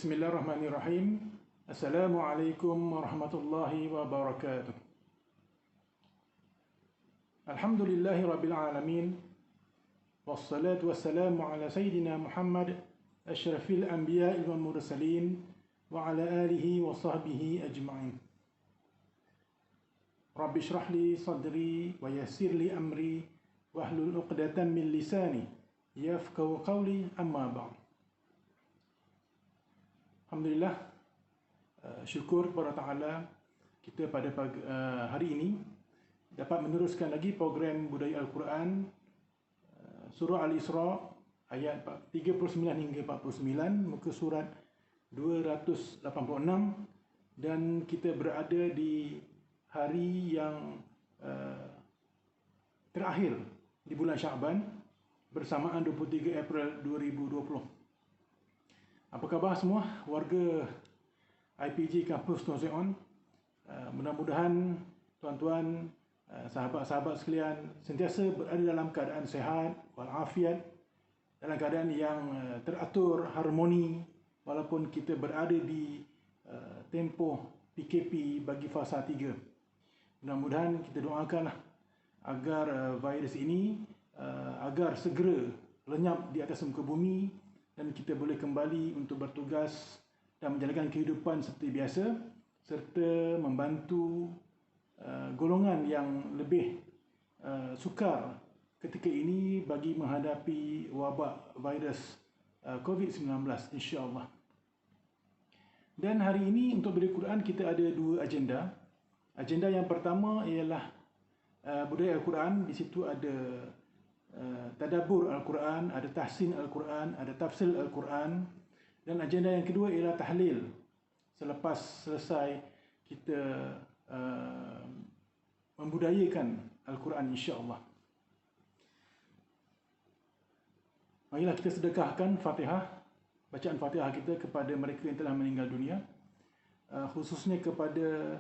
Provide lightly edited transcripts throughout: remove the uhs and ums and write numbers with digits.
Bismillahirrahmanirrahim. Assalamualaikum warahmatullahi wabarakatuh. Alhamdulillahi rabbil alamin. Wassalatu wassalamu ala sayyidina Muhammad asyrafil anbiya'i wal mursalin wa ala alihi wa sahbihi ajma'in. Rabbi shrah li sadri wa yassir li amri wahlul 'uqdatam min lisani yafqahu qawli, amma ba'd. Alhamdulillah, syukur kepada Ta'ala, kita pada hari ini dapat meneruskan lagi program Budaya Al-Quran, Surah Al-Isra ayat 39 hingga 49, muka surat 286, dan kita berada di hari yang terakhir di bulan Syaban bersamaan 23 April 2020. Apa khabar semua warga IPG Kampus Tuan Seon? Mudah-mudahan tuan-tuan, sahabat-sahabat sekalian sentiasa berada dalam keadaan sehat walafiat, dalam keadaan yang teratur, harmoni, walaupun kita berada di tempoh PKP bagi fasa 3. Mudah-mudahan kita doakanlah agar virus ini agar segera lenyap di atas muka bumi dan kita boleh kembali untuk bertugas dan menjalankan kehidupan seperti biasa, serta membantu golongan yang lebih sukar ketika ini bagi menghadapi wabak virus COVID-19, insya-Allah. Dan hari ini untuk Budaya Quran kita ada dua agenda. Agenda yang pertama ialah Budaya Al-Quran. Di situ ada tadabbur Al-Quran, ada tahsin Al-Quran, ada tafsir Al-Quran. Dan agenda yang kedua ialah tahlil. Selepas selesai kita membudayakan Al-Quran, insya-Allah. Marilah kita sedekahkan Fatihah, bacaan Fatihah kita kepada mereka yang telah meninggal dunia, khususnya kepada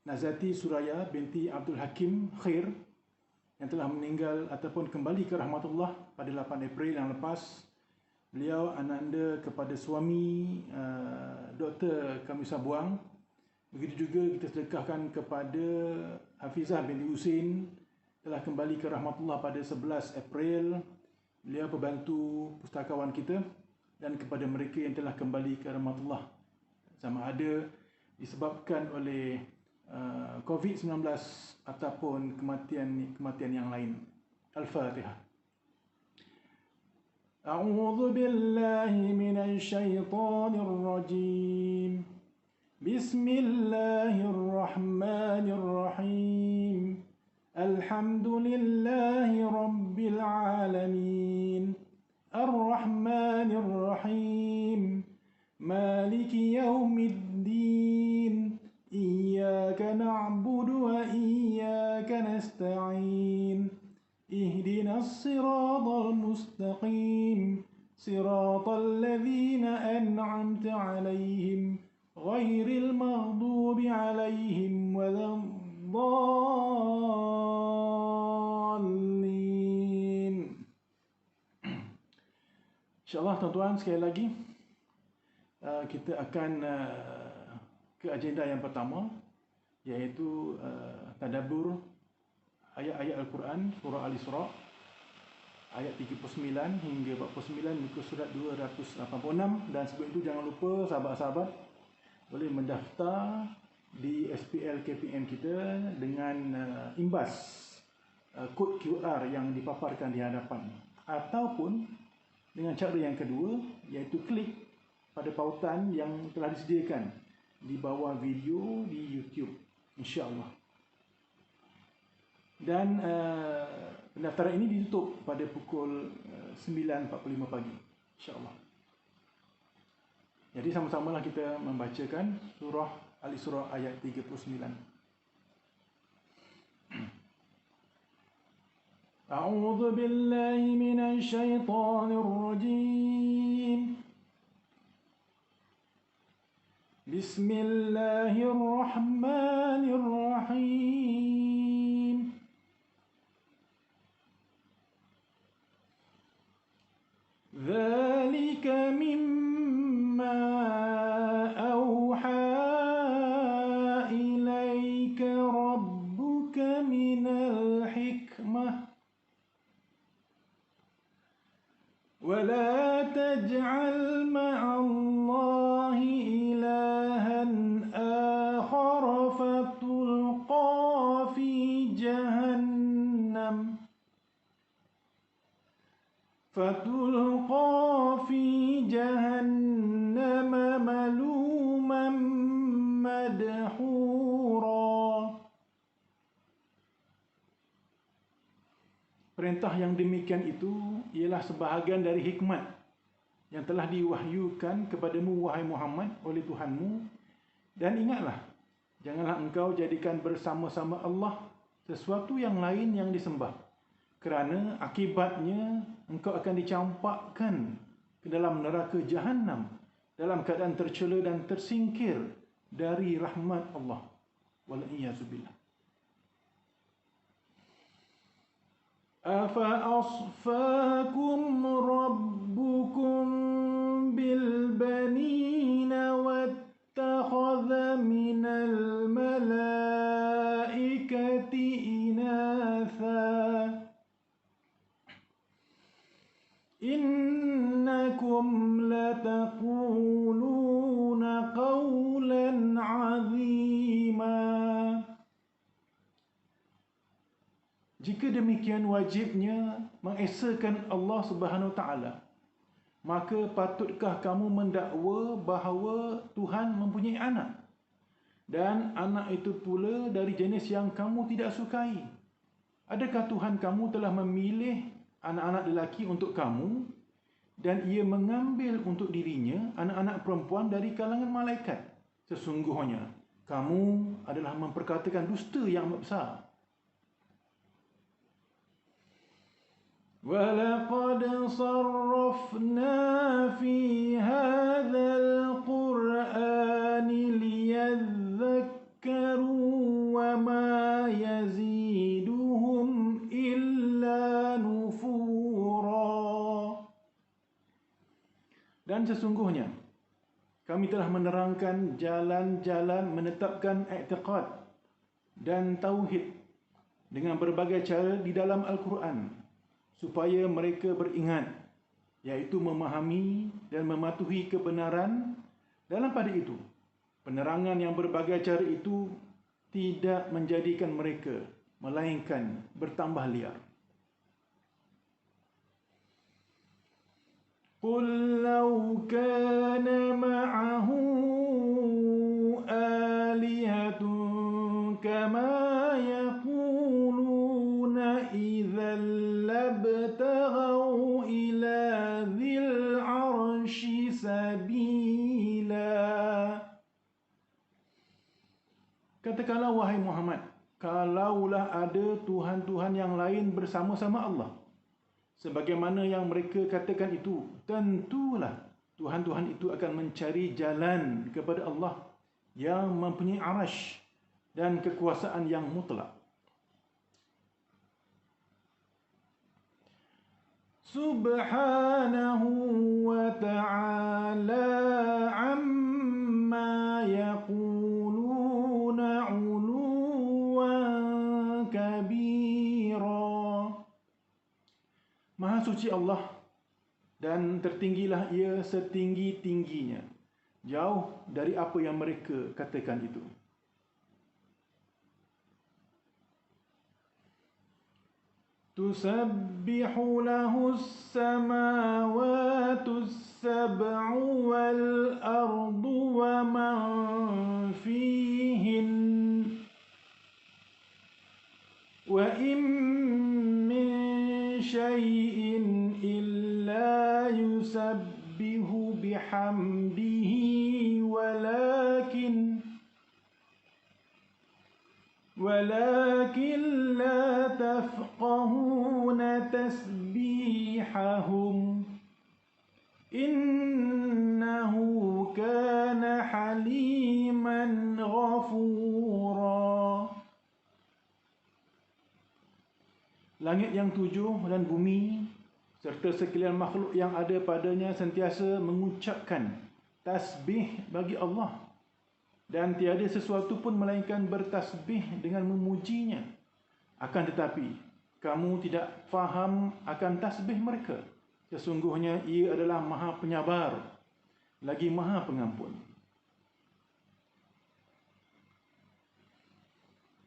Nazati Suraya binti Abdul Hakim Khair yang telah meninggal ataupun kembali ke rahmatullah pada 8 April yang lepas. Beliau ananda kepada suami Dr. Kamisa Buang. Begitu juga kita sedekahkan kepada Hafizah binti Husin, telah kembali ke rahmatullah pada 11 April. Beliau pembantu pustakawan kita, dan kepada mereka yang telah kembali ke rahmatullah, sama ada disebabkan oleh COVID-19 ataupun kematian yang lain. Al-Fatihah. A'udzu billahi minasy syaithanir rajim. Bismillahirrahmanirrahim. Alhamdulillahi rabbil alamin. Ar-Rahmanir Rahim. Maliki yaumiddin. Iyyaka na'budu wa iyyaka nasta'in. Ihdinas siratal mustaqim. Siratal ladzina an'amta 'alaihim ghairil maghdubi 'alaihim waladdallin. InsyaAllah tuan-tuan, sekali lagi kita akan ke agenda yang pertama, iaitu tadabbur ayat-ayat Al-Quran, surah Al-Isra ayat 39 hingga 49, muka surat 286. Dan sebelum itu jangan lupa sahabat-sahabat boleh mendaftar di SPL KPM kita dengan imbas kod QR yang dipaparkan di hadapan, ataupun dengan cara yang kedua, iaitu klik pada pautan yang telah disediakan di bawah video di YouTube, insya-Allah. Dan pendaftaran ini ditutup pada pukul 9.45 pagi, insya-Allah. Jadi sama-samalah kita membacakan surah Al-Isra ayat 39. A'udzu billahi minasy syaithanir rajim. Bismillahirrahmanirrahim. Dzalika mimma فتلقى في جهنم ملوما مدحورا. Perintah yang demikian itu ialah sebahagian dari hikmat yang telah diwahyukan kepadamu, wahai Muhammad, oleh Tuhanmu. Dan ingatlah, janganlah engkau jadikan bersama-sama Allah sesuatu yang lain yang disembah, kerana akibatnya engkau akan dicampakkan ke dalam neraka Jahannam dalam keadaan tercela dan tersingkir dari rahmat Allah. Wal-iyazubillah. أَفَأَصْفَاكُمْ رَبُّكُمْ بِالْبَنِينَ وَاتَّخَذَ مِنَ الْمَلَائِكَةِ إِنَاثًا إِنَّكُمْ لَتَقُولُونَ قَوْلًا عَظِيمًا. Jika demikian wajibnya mengesakan Allah Subhanahu Wa Taala, maka patutkah kamu mendakwa bahawa Tuhan mempunyai anak? Dan anak itu pula dari jenis yang kamu tidak sukai. Adakah Tuhan kamu telah memilih anak-anak lelaki untuk kamu, dan ia mengambil untuk dirinya anak-anak perempuan dari kalangan malaikat? Sesungguhnya kamu adalah memperkatakan dusta yang amat besar. وَلَقَدْ صَرَّفْنَا فِي هَذَا الْقُرْآنِ لِيَذَّكَّرُوا وَمَا يَزِيدُهُمْ إِلَّا نُفُورًا. Dan sesungguhnya kami telah menerangkan jalan-jalan menetapkan i'tiqad dan tauhid dengan berbagai cara di dalam Al-Quran, supaya mereka beringat, iaitu memahami dan mematuhi kebenaran. Dalam pada itu, penerangan yang berbagai cara itu tidak menjadikan mereka melainkan bertambah liar. قُلْ لَوْ كَانَ مَعَهُ آلِهَةٌ كَمَا يَقُولُونَ إِذًا لَابْتَغَوْا إِلَى ذِي الْعَرْشِ سَبِيلًا. Katakanlah, wahai Muhammad, kalaulah ada Tuhan-Tuhan yang lain bersama-sama Allah, sebagaimana yang mereka katakan itu, tentulah Tuhan-Tuhan itu akan mencari jalan kepada Allah yang mempunyai arasy dan kekuasaan yang mutlak. Subhanahu wa ta'ala amma yaquluna 'uluwan kabira. Maha suci Allah, dan tertinggilah ia setinggi-tingginya, jauh dari apa yang mereka katakan itu. Tusabbihu lahu as-samawati as-sab'u wal ardu wa man fihin wa in min syai'in illa yusabbihu bihamdihi walakin la tafqahuna tasbihahum innahu kana haliman ghafura. Langit yang tujuh dan bumi serta sekalian makhluk yang ada padanya sentiasa mengucapkan tasbih bagi Allah, dan tiada sesuatu pun melainkan bertasbih dengan memujinya. Akan tetapi kamu tidak faham akan tasbih mereka. Sesungguhnya ia adalah Maha Penyabar lagi Maha Pengampun.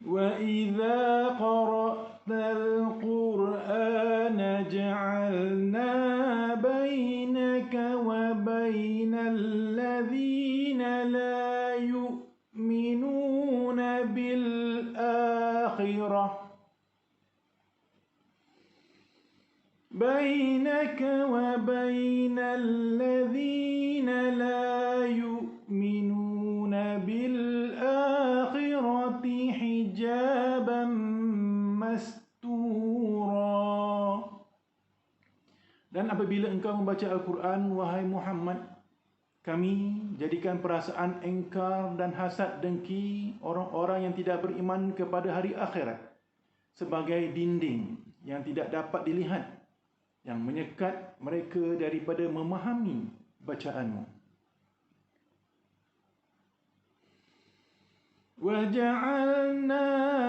Wa idza qara'tal Qur'ana ja'alna akhirah بينك وبين الذين لا يؤمنون بالآخرة حجابا مستورا. Dan apabila engkau membaca Al-Quran, wahai Muhammad, kami jadikan perasaan engkar dan hasad dengki orang-orang yang tidak beriman kepada hari akhirat sebagai dinding yang tidak dapat dilihat, yang menyekat mereka daripada memahami bacaanmu. وَجَعَلْنَا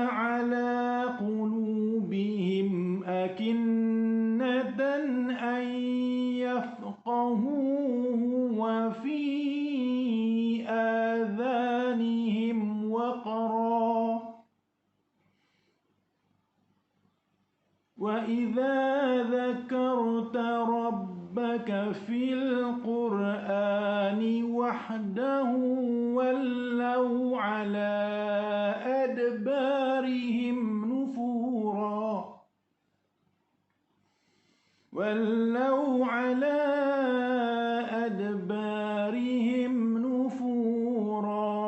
عَلَى قُلُوبِهِمْ أَكِنَّةً أَنْ يَفْقَهُوهُ وَفِي آذَانِهِمْ وَقْرًا وَإِذَا ذَكَرْتَ رَبَّكَ فِي الْقُرْآنِ وَحْدَهُ وَلَّوْا عَلَى أَدْبَارِهِمْ نُفُورًا وَلَّوْا عَلَى أَدْبَارِهِمْ نُفُورًا.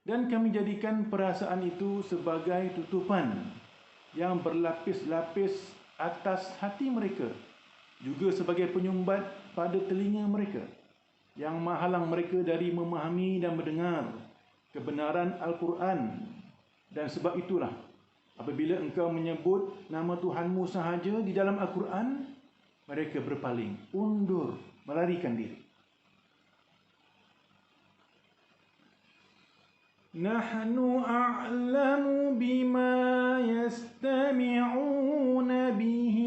Dan kami jadikan perasaan itu sebagai tutupan yang berlapis-lapis atas hati mereka, juga sebagai penyumbat pada telinga mereka, yang menghalang mereka dari memahami dan mendengar kebenaran Al-Quran. Dan sebab itulah, apabila engkau menyebut nama Tuhanmu sahaja di dalam Al-Quran, mereka berpaling, undur, melarikan diri. نحن أعلم بما يستمعون به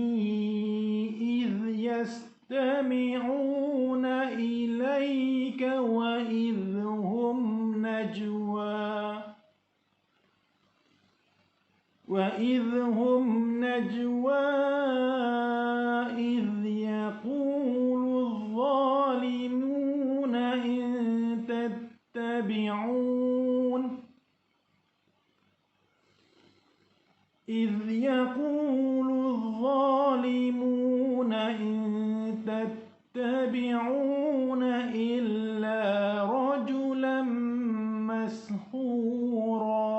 إذ يستمعون إليك وإذ هم نجوى إذ يقول الظالمون إن تتبعون إذ يقول الظالمون إن تتبعون إلا رجلا مسحورا.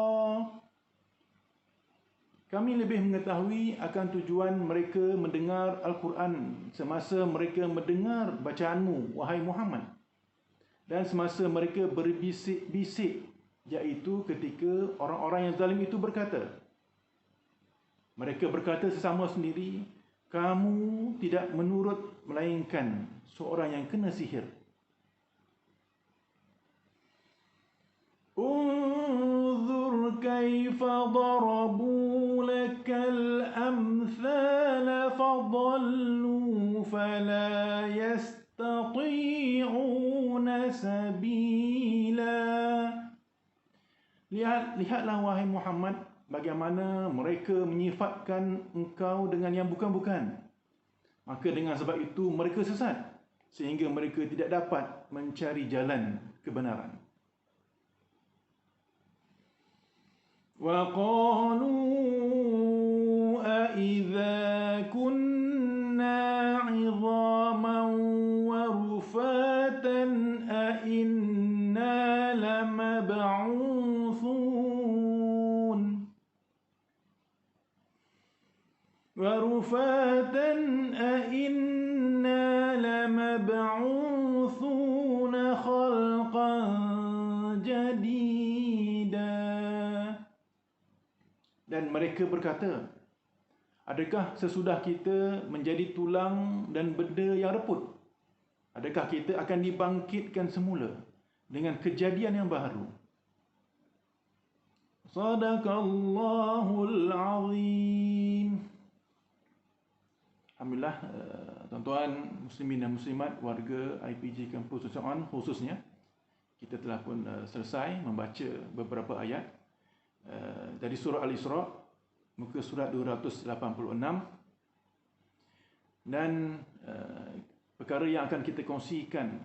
Kami lebih mengetahui akan tujuan mereka mendengar Al-Quran semasa mereka mendengar bacaanmu, wahai Muhammad, dan semasa mereka berbisik-bisik, iaitu ketika orang-orang yang zalim itu berkata. Mereka berkata sesama sendiri, kamu tidak menurut melainkan seorang yang kena sihir. Unzur kaifa darabu lakal amthala fadallu fala yastati'una sabila. Lihatlah wahai Muhammad, bagaimana mereka menyifatkan engkau dengan yang bukan-bukan. Maka dengan sebab itu mereka sesat, sehingga mereka tidak dapat mencari jalan kebenaran. وَقَالُوا أَإِذَا كُنَّا عِظَامًا وَرُفَاتًا أَإِنَّا لَمَبْعُوثُونَ وَرُفَاتًا أَإِنَّا لَمَبْعُوثُونَ خَلْقًا جَدِيدًا. Dan mereka berkata, adakah sesudah kita menjadi tulang dan benda yang reput, adakah kita akan dibangkitkan semula dengan kejadian yang baru? Sadaqallahul azim. Alhamdulillah, tuan-tuan muslimin dan muslimat, warga IPG Kampus Hussein On khususnya, kita telah pun selesai membaca beberapa ayat dari surah Al-Isra, muka surat 286. Dan perkara yang akan kita kongsikan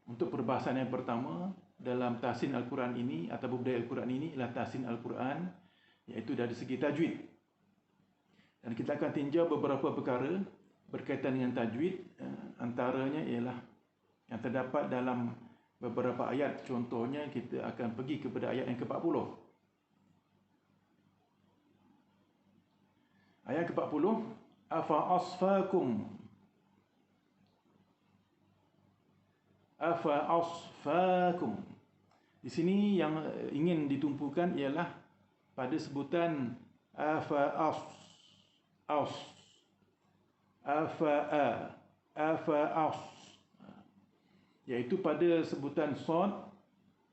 untuk perbahasan yang pertama dalam tahsin Al-Quran ini atau budaya Al-Quran ini ialah tahsin Al-Quran, iaitu dari segi tajwid. Dan kita akan tinjau beberapa perkara berkaitan dengan tajwid, antaranya ialah yang terdapat dalam beberapa ayat. Contohnya kita akan pergi kepada ayat yang ke-40. Ayat ke-40, afa asfakum. Afa asfakum. Di sini yang ingin ditumpukan ialah pada sebutan afa as, afa as, iaitu pada sebutan sad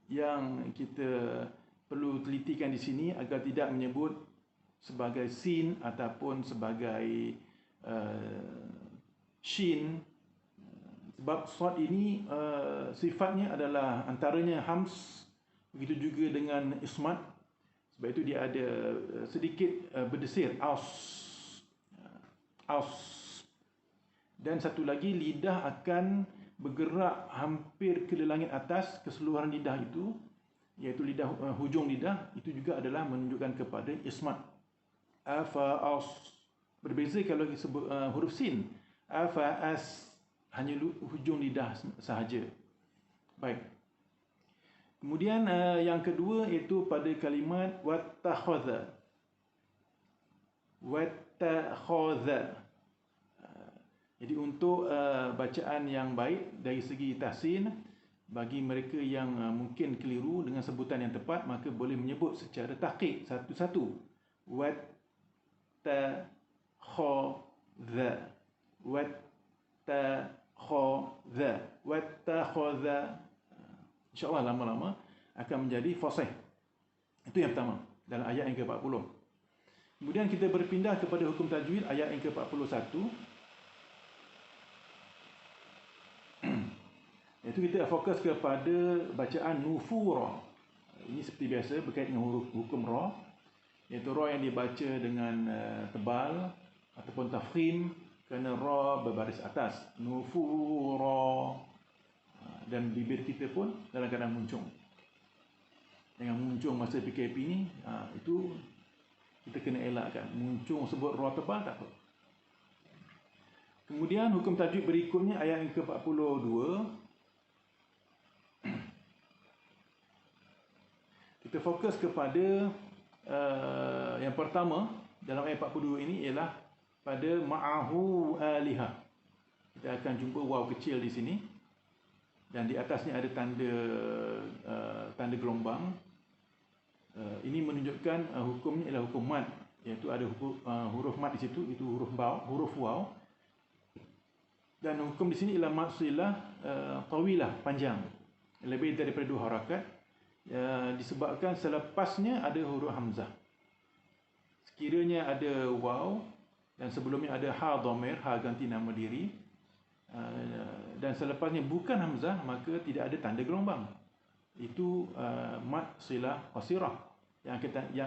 yang kita perlu telitikan di sini agar tidak menyebut sebagai sin ataupun sebagai shin. Sebab sad ini sifatnya adalah antaranya hams, begitu juga dengan ismat. Sebab itu dia ada sedikit berdesir, aus. Dan satu lagi, lidah akan bergerak hampir ke langit atas, keseluruhan lidah itu, iaitu lidah, hujung lidah, itu juga adalah menunjukkan kepada ismat. Afa as. Berbeza kalau disebut huruf sin. Afa as, hanya hujung lidah sahaja. Baik. Kemudian yang kedua iaitu pada kalimat wattakhadha. Wattakhadha. Jadi untuk bacaan yang baik dari segi tahsin, bagi mereka yang mungkin keliru dengan sebutan yang tepat, maka boleh menyebut secara tahqiq satu-satu. Wattakhadha. Wattakhadha. InsyaAllah lama-lama akan menjadi fasih. Itu yang pertama dalam ayat yang ke-40. Kemudian kita berpindah kepada hukum tajwid ayat yang ke-41. Iaitu kita fokus kepada bacaan nufura. Ini seperti biasa berkaitan dengan hukum ra, iaitu ra yang dibaca dengan tebal ataupun tafkhim kerana ra berbaris atas. Nufura. Dan bibir kita pun dalam keadaan muncung. Dengan muncung masa PKP ni, itu kita kena elakkan. Muncung sebut ra tebal tak apa. Kemudian hukum tajwid berikutnya ayat yang ke-42. Kita fokus kepada yang pertama dalam ayat 42 ini ialah pada ma'ahu alihah. Kita akan jumpa waw kecil di sini. Dan di atasnya ada tanda gelombang. Ini menunjukkan hukumnya ialah hukum mad, iaitu ada huruf mad di situ, itu huruf waw. Dan hukum di sini ialah mad silah tawilah, panjang, lebih daripada 2 harakat, disebabkan selepasnya ada huruf hamzah. Sekiranya ada waw dan sebelumnya ada ha dhamir, ha ganti nama diri, dan selepasnya bukan hamzah, maka tidak ada tanda gelombang. Itu mad silah qasirah yang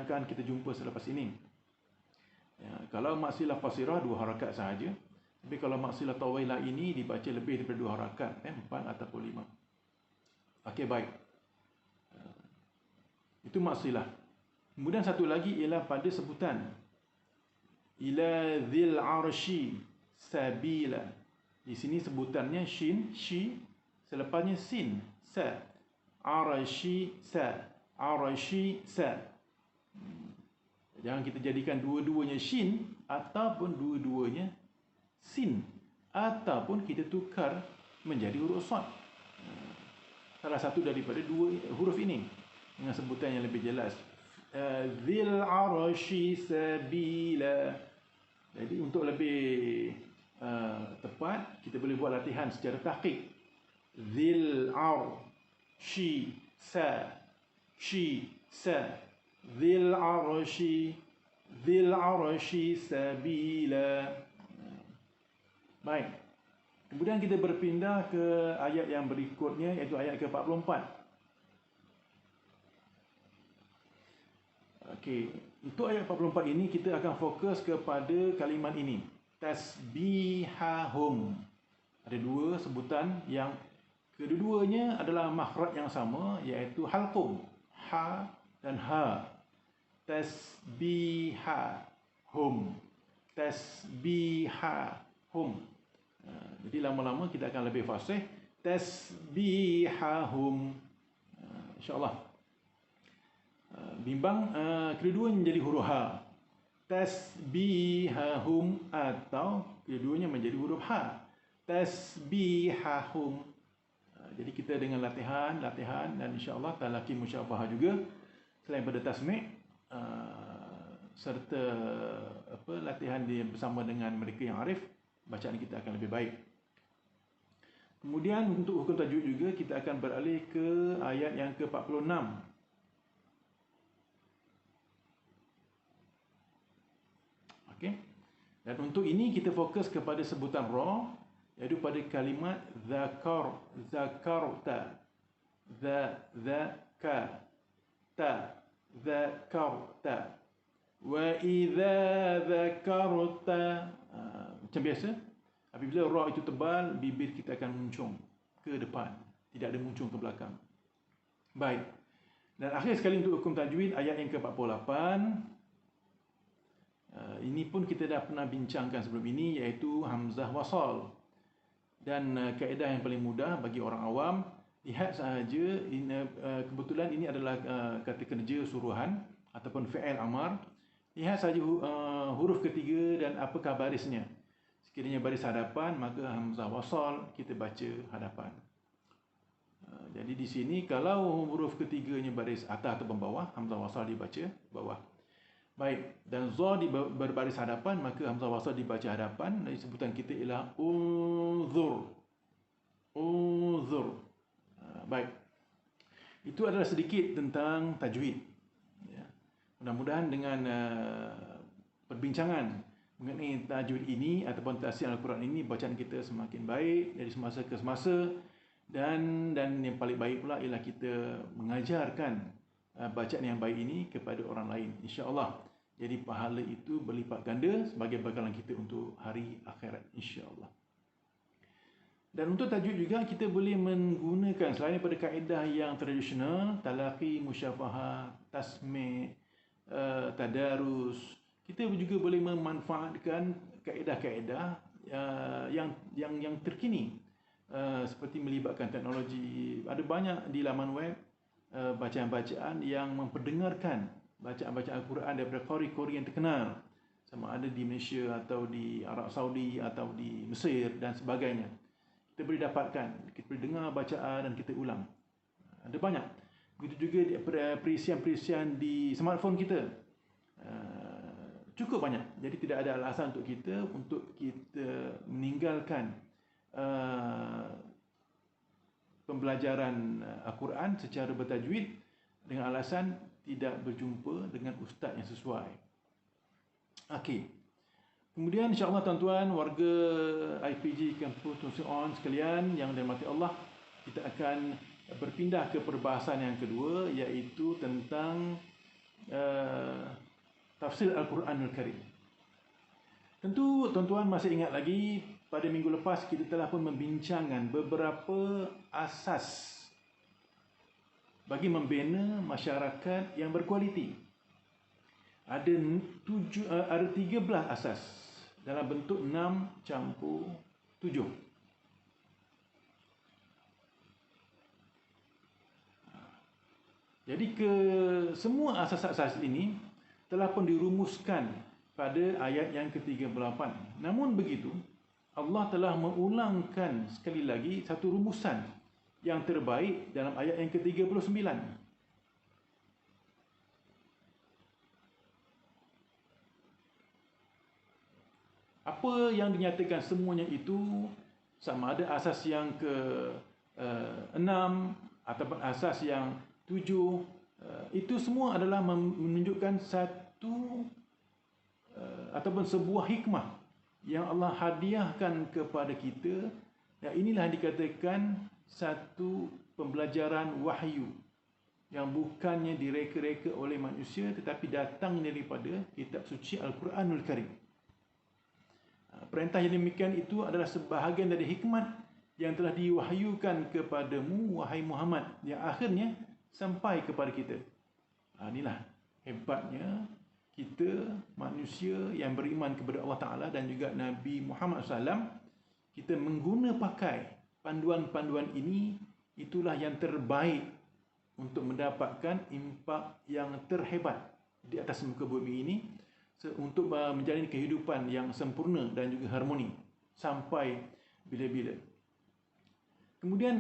akan kita jumpa selepas ini. Kalau mad silah qasirah 2 harakat sahaja, tapi kalau mad silah tawilah ini dibaca lebih daripada 2 harakat, 4 ataupun 5. Okey, baik. Itu mad silah. Kemudian satu lagi ialah pada sebutan ila dzil arsy sabila. Di sini sebutannya shin, shi, selepasnya sin, sa. Arashi, sa. Arashi, sa. Jangan kita jadikan dua-duanya shin ataupun dua-duanya sin, ataupun kita tukar menjadi huruf sad. Salah satu daripada 2 huruf ini dengan sebutan yang lebih jelas. Dzil arashi sabila. Jadi untuk lebih tepat, kita boleh buat latihan secara tahqiq. Dzil arshi sa, shi sa, dzil arshi sabila. Baik. Kemudian kita berpindah ke ayat yang berikutnya, iaitu ayat ke-44. Okey, untuk ayat 44 ini kita akan fokus kepada kalimat ini. Tasbihahum. Ada 2 sebutan yang Kedua-duanya adalah makhraj yang sama, iaitu halqum, ha dan ha. Tasbihahum, tasbihahum. Jadi lama-lama kita akan lebih fasih. Tasbihahum. InsyaAllah. Bimbang, kedua-duanya menjadi huruf ha. Tasbihahum, atau kedua-duanya menjadi huruf ha. Tasbihahum. Jadi kita dengan latihan dan insyaAllah talaqi musyafahah juga. Selain pada tasmi', serta latihan bersama dengan mereka yang arif, bacaan kita akan lebih baik. Kemudian untuk hukum tajwid juga kita akan beralih ke ayat yang ke-46. Okey. Dan untuk ini kita fokus kepada sebutan ra, iaitu pada kalimat zakarta, zakarta, wa idza zakarta. Macam biasa, apabila ra itu tebal, bibir kita akan muncung ke depan, tidak ada muncung ke belakang. Baik. Dan akhir sekali untuk hukum tajwid, ayat yang ke-48. Ini pun kita dah pernah bincangkan sebelum ini, iaitu hamzah wasal. Dan kaedah yang paling mudah bagi orang awam, lihat sahaja, kebetulan ini adalah kata kerja suruhan ataupun fi'il amar. Lihat sahaja huruf ketiga dan apakah barisnya. Sekiranya baris hadapan, maka hamzah wasal kita baca hadapan. Jadi di sini kalau huruf ketiganya baris atas atau bawah, hamzah wasal dibaca bawah. Baik, dan za berbaris hadapan, maka hamzah wasal dibaca hadapan. Dan sebutan kita ialah unzur. Unzur. Baik. Itu adalah sedikit tentang tajwid. Ya. Mudah-mudahan dengan perbincangan mengenai tajwid ini ataupun tafsir Al-Quran ini, bacaan kita semakin baik dari semasa ke semasa. Dan yang paling baik pula ialah kita mengajarkan bacaan yang baik ini kepada orang lain, insya-Allah. Jadi pahala itu berlipat ganda sebagai bekalan kita untuk hari akhirat, insya-Allah. Dan untuk tajwid juga kita boleh menggunakan selain daripada kaedah yang tradisional, talaqi, musyafahah, tasmi', tadarus, kita juga boleh memanfaatkan kaedah-kaedah yang terkini, seperti melibatkan teknologi. Ada banyak di laman web bacaan-bacaan yang memperdengarkan bacaan-bacaan Al-Quran daripada qari-qari yang terkenal, sama ada di Malaysia atau di Arab Saudi atau di Mesir dan sebagainya. Kita boleh dapatkan, kita boleh dengar bacaan dan kita ulang. Ada banyak. Begitu juga perisian-perisian di smartphone kita. Cukup banyak. Jadi tidak ada alasan untuk kita meninggalkan pembelajaran Al-Quran secara bertajwid dengan alasan tidak berjumpa dengan ustaz yang sesuai. Okey. Kemudian insya-Allah tuan-tuan warga IPG Kampus Tuan On sekalian yang dirahmati Allah, kita akan berpindah ke perbahasan yang kedua, iaitu tentang tafsir Al-Quranul Karim. Tentu tuan-tuan masih ingat lagi pada minggu lepas kita telah pun membincangkan beberapa asas bagi membina masyarakat yang berkualiti. Ada 13 asas dalam bentuk 6+7. Jadi semua asas-asas ini telah pun dirumuskan pada ayat yang ke-38. Namun begitu, Allah telah mengulangkan sekali lagi satu rumusan yang terbaik dalam ayat yang ke-39. Apa yang dinyatakan semuanya itu, sama ada asas yang ke-6 ataupun asas yang 7, itu semua adalah menunjukkan satu ataupun sebuah hikmah yang Allah hadiahkan kepada kita. Dan inilah yang dikatakan satu pembelajaran wahyu yang bukannya direka-reka oleh manusia tetapi datang daripada kitab suci Al-Quranul Karim. Perintah yang demikian itu adalah sebahagian dari hikmat yang telah diwahyukan kepadamu wahai Muhammad, yang akhirnya sampai kepada kita. Inilah hebatnya kita manusia yang beriman kepada Allah Ta'ala dan juga Nabi Muhammad SAW. Kita mengguna pakai panduan-panduan ini, itulah yang terbaik untuk mendapatkan impak yang terhebat di atas muka bumi ini, untuk menjalani kehidupan yang sempurna dan juga harmoni sampai bila-bila. Kemudian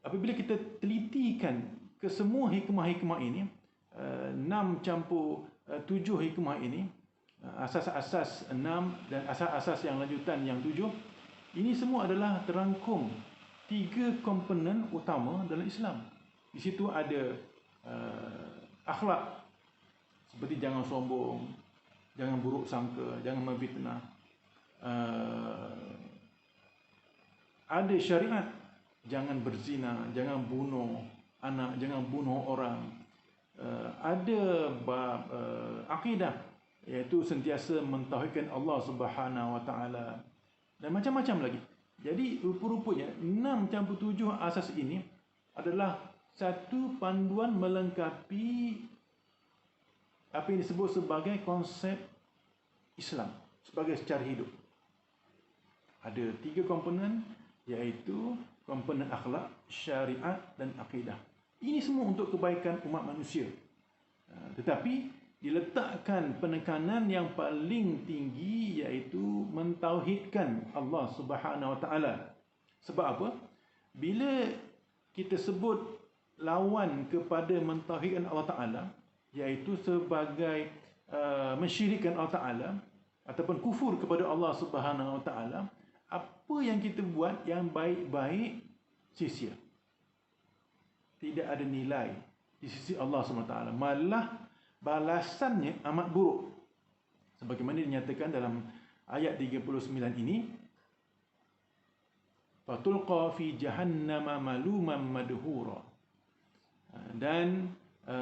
apabila kita telitikan ke semua hikmah-hikmah ini, 6 campur 7 hikmah ini, asas-asas 6 dan asas-asas yang lanjutan yang 7, ini semua adalah terangkum 3 komponen utama dalam Islam. Di situ ada akhlak, seperti jangan sombong, jangan buruk sangka, jangan memfitnah. Ada syariat, jangan berzina, jangan bunuh anak, jangan bunuh orang. Ada bab akidah, iaitu sentiasa mentauhidkan Allah Subhanahu Wa Taala, dan macam-macam lagi. Jadi rupa-rupanya 6 campur 7 asas ini adalah satu panduan melengkapi apa yang disebut sebagai konsep Islam sebagai secara hidup. Ada 3 komponen, iaitu komponen akhlak, syariat dan akidah. Ini semua untuk kebaikan umat manusia. Tetapi diletakkan penekanan yang paling tinggi, iaitu mentauhidkan Allah Subhanahu Wa Taala. Sebab apa? Bila kita sebut lawan kepada mentauhidkan Allah Ta'ala, iaitu sebagai mensyirikkan Allah Ta'ala ataupun kufur kepada Allah Subhanahu Wa Ta'ala, apa yang kita buat yang baik-baik sia-sia, tidak ada nilai di sisi Allah Subhanahu Wa Ta'ala, malah balasannya amat buruk, sebagaimana dinyatakan dalam ayat 39 ini, fatulqa fi jahannama maluman madhura, dan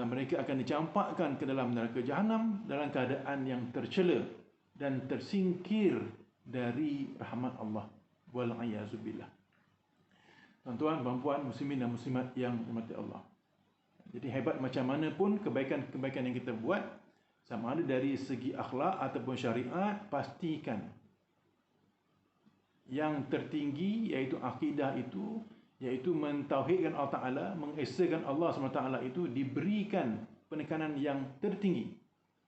mereka akan dicampakkan ke dalam neraka jahanam dalam keadaan yang tercela dan tersingkir dari rahmat Allah. Wal-'iyazubillah. Tuan-tuan, puan-puan, muslimin dan muslimat yang dirahmati Allah. Jadi hebat macam mana pun kebaikan-kebaikan yang kita buat, sama ada dari segi akhlak ataupun syariat, pastikan yang tertinggi iaitu akidah itu, iaitu mentauhidkan Allah Ta'ala, mengesakan Allah SWT itu diberikan penekanan yang tertinggi,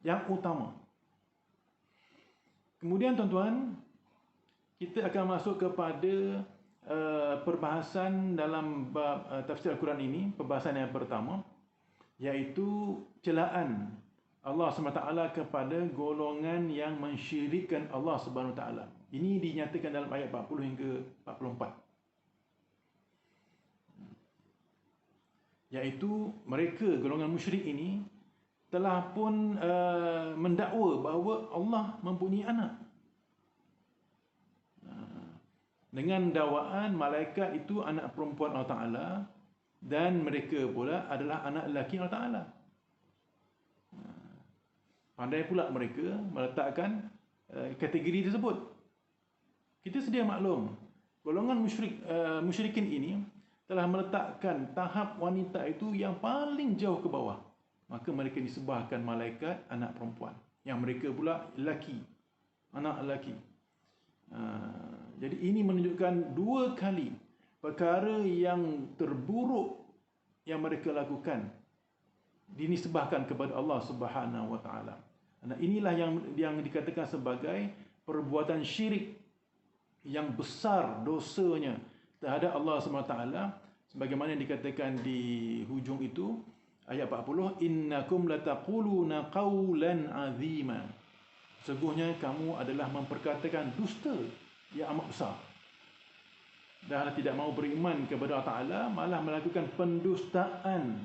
yang utama. Kemudian tuan-tuan, kita akan masuk kepada perbahasan dalam bab tafsir Al-Quran ini. Perbahasan yang pertama, iaitu celaan Allah SWT kepada golongan yang mensyirikkan Allah SWT. Ini dinyatakan dalam ayat 40 hingga 44. Iaitu mereka, golongan musyrik ini, telah pun mendakwa bahawa Allah mempunyai anak. Dengan dakwaan malaikat itu anak perempuan Allah Ta'ala, dan mereka pula adalah anak lelaki Allah Ta'ala. Pandai pula mereka meletakkan kategori tersebut. Kita sedia maklum, golongan musyrikin ini telah meletakkan tahap wanita itu yang paling jauh ke bawah. Maka mereka disebahkan malaikat anak perempuan, yang mereka pula lelaki, anak lelaki. Jadi ini menunjukkan 2 kali perkara yang terburuk yang mereka lakukan dinisbahkan kepada Allah Subhanahu Wa Taala. Nah, inilah yang dikatakan sebagai perbuatan syirik yang besar dosanya terhadap Allah Subhanahu Wa Taala, sebagaimana dikatakan di hujung itu ayat 40, innakum lataquluna qawlan azima. Sesungguhnya kamu adalah memperkatakan dusta yang amat besar. Dan tidak mahu beriman kepada Allah Ta'ala, malah melakukan pendustaan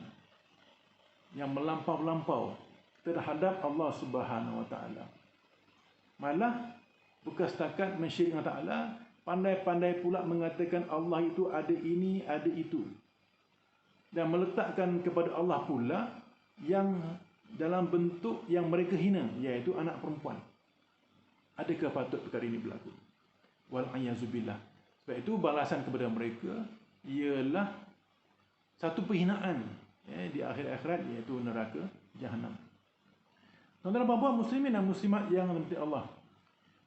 yang melampau-lampau terhadap Allah Subhanahu Wa Ta'ala. Malah bukan setakat mensyirikkan Allah Ta'ala, pandai-pandai pula mengatakan Allah itu ada ini, ada itu. Dan meletakkan kepada Allah pula yang dalam bentuk yang mereka hina, iaitu anak perempuan. Adakah patut perkara ini berlaku? Wal-'iyazubillah. Sebab itu balasan kepada mereka ialah satu penghinaan di akhirat, iaitu neraka Jahannam. Tuan-tuan dan puan-puan muslimin dan muslimat yang dirahmati Allah.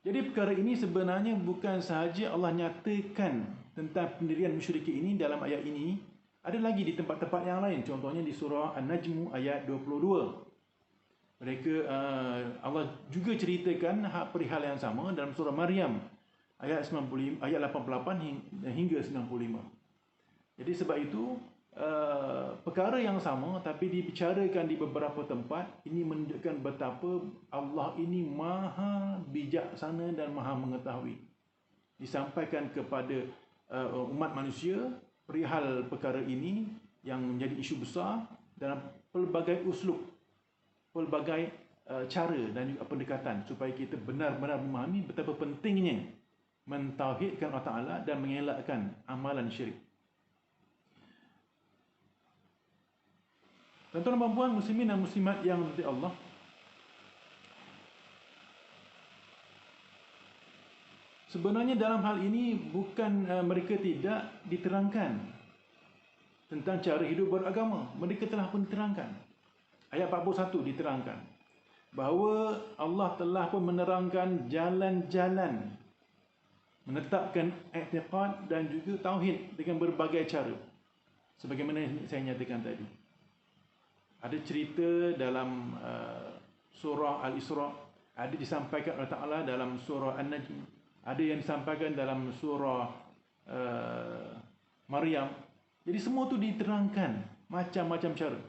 Jadi perkara ini sebenarnya bukan sahaja Allah nyatakan tentang pendirian musyrikin ini dalam ayat ini, ada lagi di tempat-tempat yang lain. Contohnya di surah An-Najm ayat 22. Mereka Allah juga ceritakan perihal yang sama dalam surah Maryam ayat 95, ayat 88 hingga 95. Jadi sebab itu perkara yang sama tapi dibicarakan di beberapa tempat, ini menunjukkan betapa Allah ini maha bijaksana dan maha mengetahui. Disampaikan kepada umat manusia perihal perkara ini yang menjadi isu besar dalam pelbagai uslub, pelbagai cara dan juga pendekatan supaya kita benar-benar memahami betapa pentingnya mentauhidkan Allah Ta'ala dan mengelakkan amalan syirik. Tuan-tuan dan puan muslimin dan muslimat yang dirahmati Allah, sebenarnya dalam hal ini bukan mereka tidak diterangkan tentang cara hidup beragama. Mereka telah pun diterangkan. Ayat 41 diterangkan bahawa Allah telah pun menerangkan jalan-jalan menetapkan i'tiqad dan juga tauhid dengan berbagai cara. Sebagaimana saya nyatakan tadi. Ada cerita dalam surah Al-Isra, ada disampaikan Allah Ta'ala dalam surah An-Najm, ada yang disampaikan dalam surah Maryam. Jadi semua tu diterangkan macam-macam cara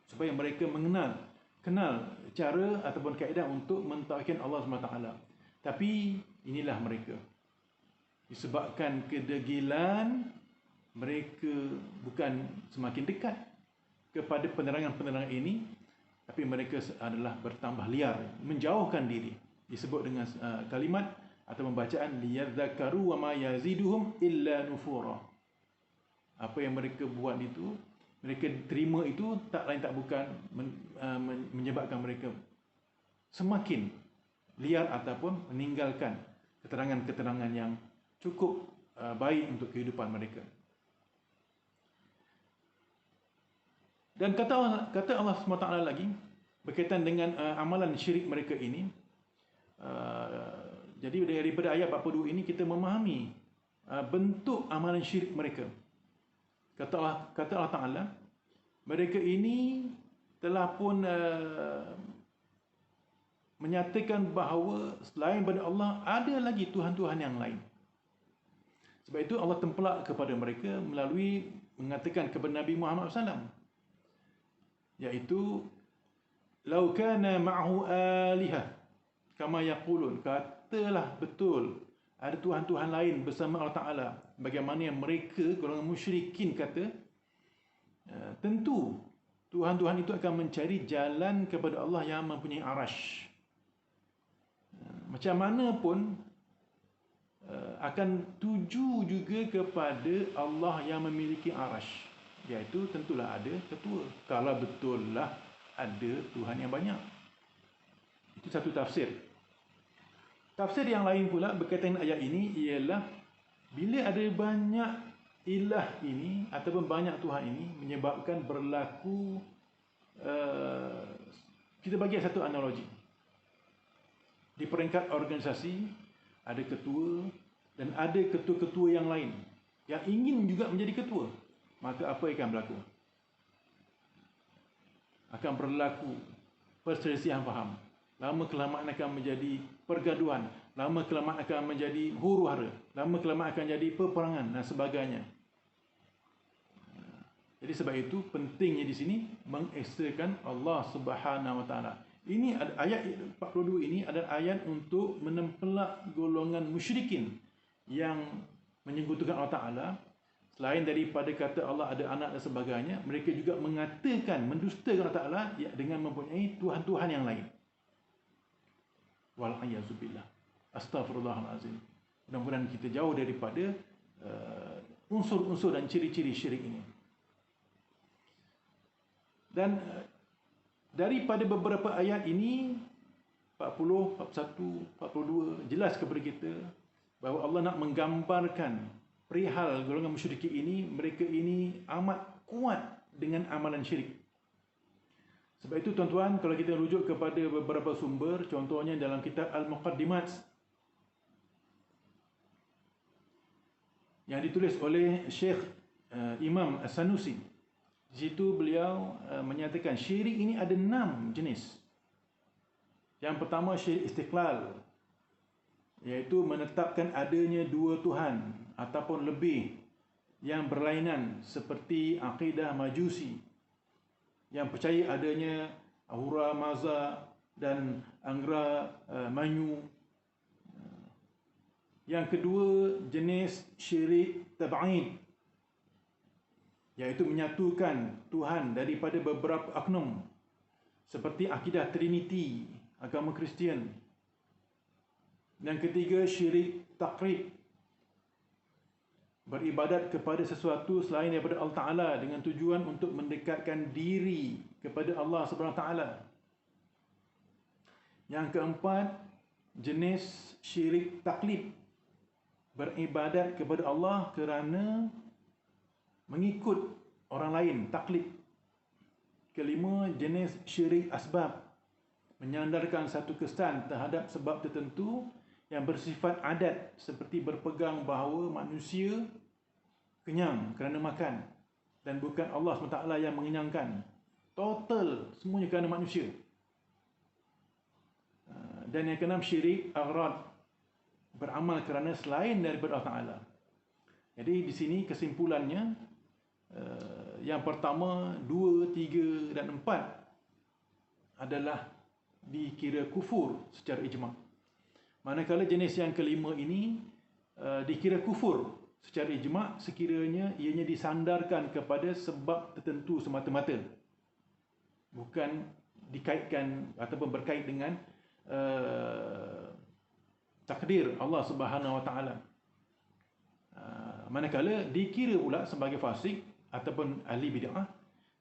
supaya mereka kenal cara ataupun kaedah untuk mentauhidkan Allah SWT. Tapi inilah mereka, disebabkan kedegilan mereka bukan semakin dekat kepada penerangan-penerangan ini, tapi mereka adalah bertambah liar, menjauhkan diri. Disebut dengan kalimat atau pembacaan liyadzakaru wa ma yaziduhum illa nufura. Apa yang mereka buat itu, mereka terima itu tak lain tak bukan menyebabkan mereka semakin liar ataupun meninggalkan keterangan-keterangan yang cukup baik untuk kehidupan mereka. Dan kata Allah SWT lagi berkaitan dengan amalan syirik mereka ini. Jadi daripada ayat 42 ini kita memahami bentuk amalan syirik mereka. Kata Allah Ta'ala, mereka ini telah pun menyatakan bahawa selain daripada Allah ada lagi Tuhan-Tuhan yang lain. Sebab itu Allah tempelak kepada mereka melalui mengatakan kepada Nabi Muhammad SAW, iaitu lau kana ma'hu alihah kama yaqulun, katalah betul ada tuhan-tuhan lain bersama Allah Ta'ala bagaimana yang mereka golongan musyrikin kata, tentu tuhan-tuhan itu akan mencari jalan kepada Allah yang mempunyai arash. Macam mana pun akan tuju juga kepada Allah yang memiliki arash, iaitu tentulah ada ketua. Kalau betullah ada Tuhan yang banyak. Itu satu tafsir. Tafsir yang lain pula berkaitan dengan ayat ini ialah bila ada banyak ilah ini ataupun banyak Tuhan ini menyebabkan berlaku, kita bagi satu analogi. Di peringkat organisasi ada ketua dan ada ketua-ketua yang lain yang ingin juga menjadi ketua. Maka apa yang akan berlaku? Akan berlaku perselisihan faham. Lama-kelamaan akan menjadi pergaduhan. Lama-kelamaan akan menjadi huru-hara. Lama-kelamaan akan jadi peperangan dan sebagainya. Jadi sebab itu pentingnya di sini mengekstra Allah Subhanahu Wa Taala. Ini ayat 42 ini adalah ayat untuk menempelak golongan musyrikin yang menyekutukan Allah Ta'ala. Selain daripada kata Allah ada anak dan sebagainya, mereka juga mengatakan, mendustakan Allah Ta'ala dengan mempunyai Tuhan-Tuhan yang lain. Wal'ayazubillah. Astaghfirullahalazim. Mudah-mudahan kita jauh daripada unsur-unsur dan ciri-ciri syirik ini. Dan daripada beberapa ayat ini, 40, 41, 42, jelas kepada kita bahawa Allah nak menggambarkan perihal golongan musyrikin ini, mereka ini amat kuat dengan amalan syirik. Sebab itu tuan-tuan, kalau kita rujuk kepada beberapa sumber, contohnya dalam kitab Al-Muqaddimat yang ditulis oleh Syekh Imam As-Sanusi. Di situ beliau menyatakan syirik ini ada 6 jenis. Yang pertama syirik istiqlal, iaitu menetapkan adanya dua Tuhan ataupun lebih yang berlainan, seperti akidah Majusi yang percaya adanya Ahura Mazda dan Angra Mainyu. Yang kedua jenis syirik tab'id, iaitu menyatukan Tuhan daripada beberapa aknum, seperti akidah Trinity agama Kristian. Yang ketiga syirik taqrib, beribadat kepada sesuatu selain daripada Allah Ta'ala dengan tujuan untuk mendekatkan diri kepada Allah Subhanahu Wa Ta'ala. Yang keempat jenis syirik taklid, beribadat kepada Allah kerana mengikut orang lain, taklid. Kelima jenis syirik asbab, menyandarkan satu kesan terhadap sebab tertentu yang bersifat adat, seperti berpegang bahawa manusia kenyang kerana makan dan bukan Allah SWT yang mengenyangkan. Total semuanya kerana manusia. Dan yang keenam syirik aghrad, beramal kerana selain daripada Allah Ta'ala. Jadi di sini kesimpulannya, yang pertama, 2, 3 dan 4 adalah dikira kufur secara ijma'. Manakala jenis yang kelima ini dikira kufur secara ijma' sekiranya ianya disandarkan kepada sebab tertentu semata-mata, bukan dikaitkan ataupun berkait dengan takdir Allah Subhanahu Wa Ta'ala. Manakala dikira pula sebagai fasik ataupun ahli bid'ah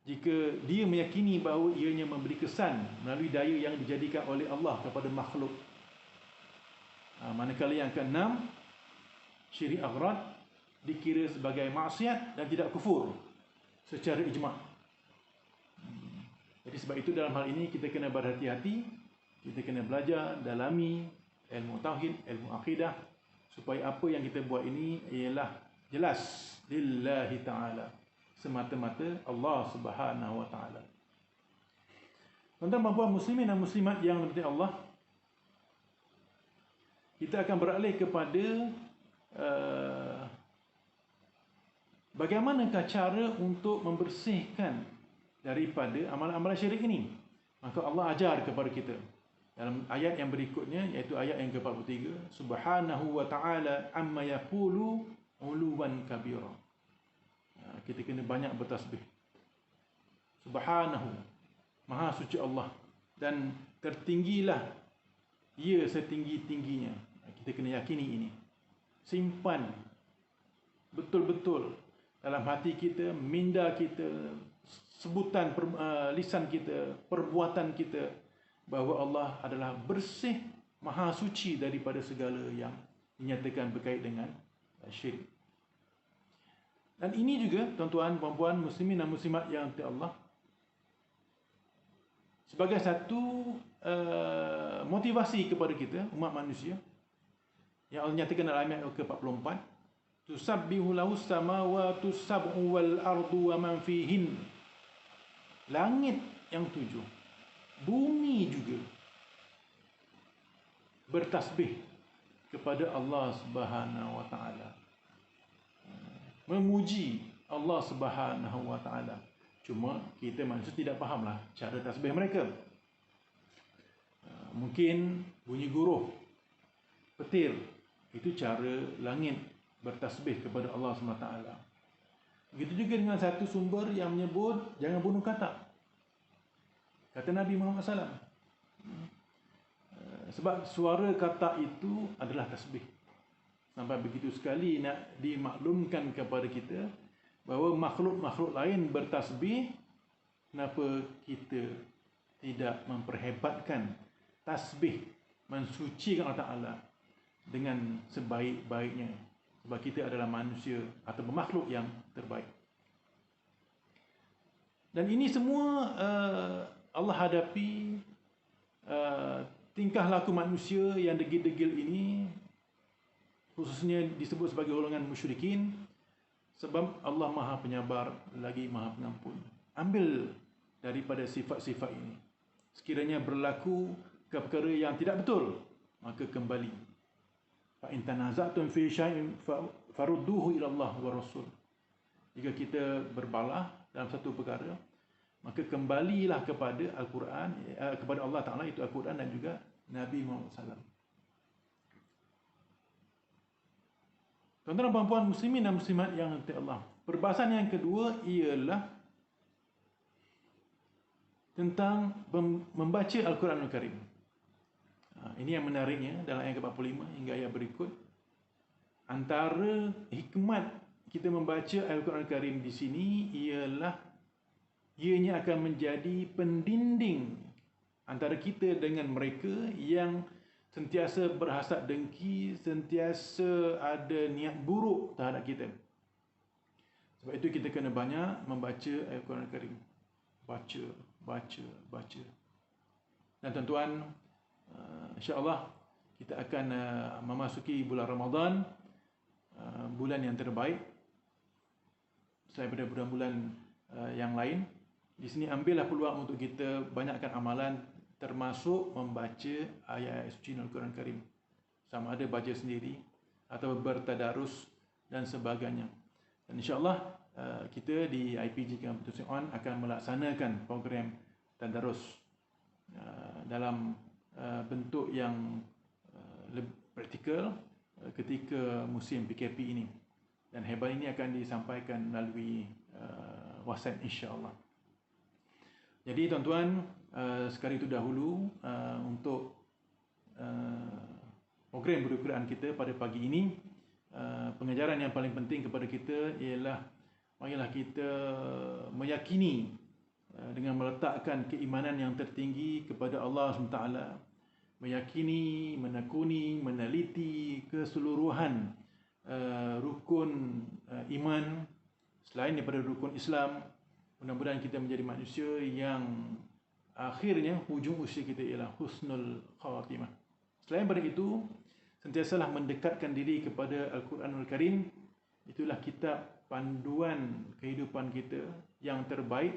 jika dia meyakini bahawa ianya memberi kesan melalui daya yang dijadikan oleh Allah kepada makhluk. Manakala yang keenam syirik aghrad dikira sebagai maksiat dan tidak kufur secara ijma'. Jadi sebab itu dalam hal ini kita kena berhati-hati, kita kena belajar, dalami ilmu tauhid, ilmu akidah, supaya apa yang kita buat ini ialah jelas lillahi ta'ala, semata-mata Allah Subhanahu Wa Ta'ala. Tuan-tuan dan puan muslimin dan muslimat yang dirahmati Allah, kita akan beralih kepada bagaimanakah cara untuk membersihkan daripada amalan-amalan syirik ini. Maka Allah ajar kepada kita dalam ayat yang berikutnya, iaitu ayat yang ke-43, Subhanahu wa ta'ala amma yaqulu uluwan kabira. Kita kena banyak bertasbih. Subhanahu, maha suci Allah, dan tertinggilah ia setinggi-tingginya. Kita kena yakini ini. Simpan betul-betul dalam hati kita, minda kita, sebutan lisan kita, perbuatan kita, bahawa Allah adalah bersih, maha suci daripada segala yang dinyatakan berkait dengan syirik. Dan ini juga tuan-tuan, puan-puan, muslimin dan muslimat yang dirahmati Allah, sebagai satu motivasi kepada kita, umat manusia, yang Allah nyatakan dalam ayat ke-44, tusabbihu lahu samawati sab'u wal ardu wa man fihin. Langit yang 7, bumi juga bertasbih kepada Allah Subhanahu Wa Ta'ala, memuji Allah Subhanahu Wa Ta'ala. Cuma kita manusia tidak fahamlah cara tasbih mereka. Mungkin bunyi guruh, petir, itu cara langit bertasbih kepada Allah SWT. Begitu juga dengan satu sumber yang menyebut jangan bunuh katak. Kata Nabi Muhammad SAW. Sebab suara katak itu adalah tasbih. Sampai begitu sekali nak dimaklumkan kepada kita bahawa makhluk-makhluk lain bertasbih, kenapa kita tidak memperhebatkan tasbih, mensucikan Allah Ta'ala dengan sebaik-baiknya. Sebab kita adalah manusia atau makhluk yang terbaik. Dan ini semua Allah hadapi tingkah laku manusia yang degil-degil ini, khususnya disebut sebagai golongan musyrikin, sebab Allah Maha Penyabar lagi Maha Pengampun. Ambil daripada sifat-sifat ini. Sekiranya berlaku perkara yang tidak betul, maka kembali. Fa in tanaza'tum fi syai'in farudduhu ila Allah wa Rasul. Jika kita berbalah dalam satu perkara, maka kembalilah kepada Al-Quran, kepada Allah Ta'ala, itu Al-Quran, dan juga Nabi Muhammad SAW. Tuan-tuan dan puan-puan muslimin dan muslimat yang dirahmati Allah, perbahasan yang kedua ialah tentang membaca Al-Quranul Karim. Ini yang menariknya dalam ayat ke-45 hingga ayat berikut. Antara hikmat kita membaca Al-Quranul Karim di sini ialah ianya akan menjadi pendinding antara kita dengan mereka yang sentiasa berhasad dengki, sentiasa ada niat buruk terhadap kita. Sebab itu kita kena banyak membaca Al-Quranul Karim. Baca. Dan tuan-tuan, insya-Allah kita akan memasuki bulan Ramadan, bulan yang terbaik daripada bulan-bulan yang lain. Di sini ambillah peluang untuk kita banyakkan amalan, termasuk membaca ayat-ayat suci Al-Quran Karim. Sama ada baca sendiri atau bertadarus dan sebagainya. Dan insya-Allah kita di IPG Campus On akan melaksanakan program tadarus dalam bentuk yang lebih praktikal ketika musim PKP ini. Dan hebat ini akan disampaikan melalui WhatsApp insya-Allah. Jadi tuan-tuan, sekali itu dahulu untuk program Al-Quran kita pada pagi ini. Pengajaran yang paling penting kepada kita ialah marilah kita meyakini dengan meletakkan keimanan yang tertinggi kepada Allah SWT, meyakini, menekuni, meneliti keseluruhan rukun iman selain daripada rukun Islam. Mudah-mudahan kita menjadi manusia yang akhirnya hujung usia kita ialah husnul khatimah. Selain daripada itu, sentiasalah mendekatkan diri kepada Al-Quranul Karim. Itulah kitab panduan kehidupan kita yang terbaik.